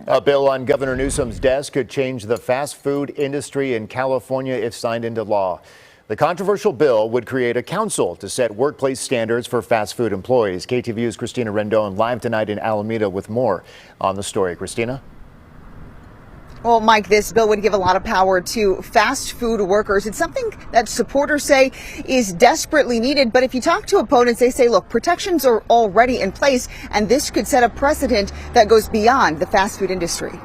A bill on Governor Newsom's desk could change the fast food industry in California if signed into law. The controversial bill would create a council to set workplace standards for fast food employees. KTVU's Christina Rendon live tonight in Alameda with more on the story. Christina? Well, Mike, this bill would give a lot of power to fast food workers. It's something that supporters say is desperately needed. But if you talk to opponents, they say, look, protections are already in place, and this could set a precedent that goes beyond the fast food industry.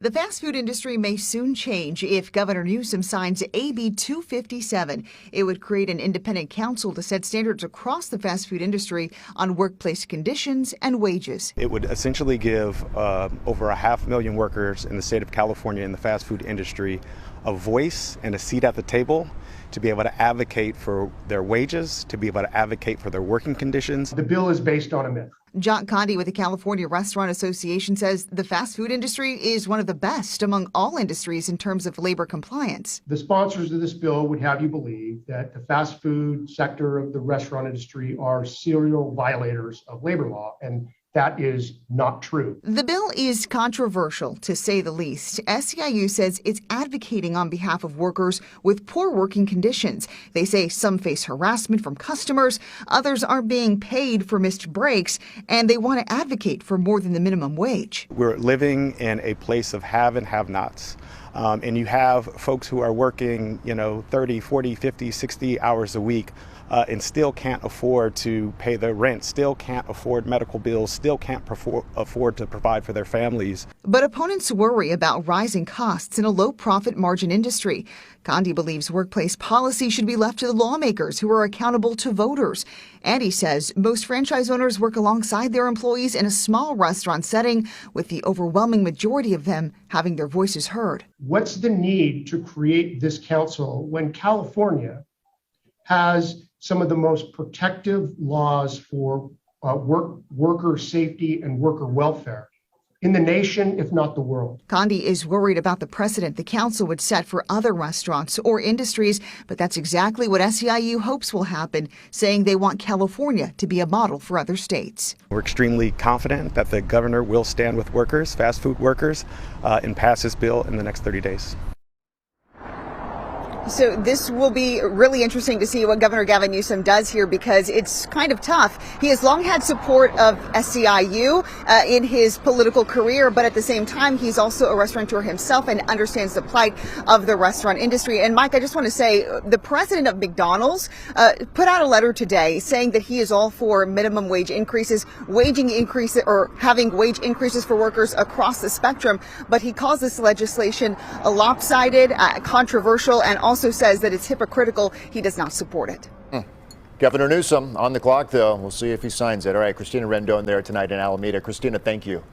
The fast food industry may soon change if Governor Newsom signs AB 257. It would create an independent council to set standards across the fast food industry on workplace conditions and wages. It would essentially give over 500,000 workers in the state of California in the fast food industry a voice and a seat at the table to be able to advocate for their wages, to be able to advocate for their working conditions. The bill is based on a myth. John Condi with the California Restaurant Association says the fast food industry is one of the best among all industries in terms of labor compliance. The sponsors of this bill would have you believe that the fast food sector of the restaurant industry are serial violators of labor law, and that is not true. The bill is controversial, to say the least. SEIU says it's advocating on behalf of workers with poor working conditions. They say some face harassment from customers, others aren't being paid for missed breaks, and they want to advocate for more than the minimum wage. We're living in a place of have and have-nots. And you have folks who are working, 30, 40, 50, 60 hours a week and still can't afford to pay their rent, still can't afford medical bills, still can't afford to provide for their families. But opponents worry about rising costs in a low profit margin industry. Condi believes workplace policy should be left to the lawmakers who are accountable to voters. And he says most franchise owners work alongside their employees in a small restaurant setting, with the overwhelming majority of them having their voices heard. What's the need to create this council when California has some of the most protective laws for worker safety and worker welfare in the nation, if not the world? Condi is worried about the precedent the council would set for other restaurants or industries, but that's exactly what SEIU hopes will happen, saying they want California to be a model for other states. We're extremely confident that the governor will stand with workers, fast food workers, and pass this bill in the next 30 days. So this will be really interesting to see what Governor Gavin Newsom does here, because it's kind of tough. He has long had support of SEIU in his political career, but at the same time, he's also a restaurateur himself and understands the plight of the restaurant industry. And Mike, I just want to say the president of McDonald's put out a letter today saying that he is all for minimum wage increases, or having wage increases for workers across the spectrum. But he calls this legislation lopsided, controversial, and also says that it's hypocritical. He does not support it. Governor Newsom on the clock, though. We'll see if he signs it. All right, Christina Rendon there tonight in Alameda. Christina, thank you.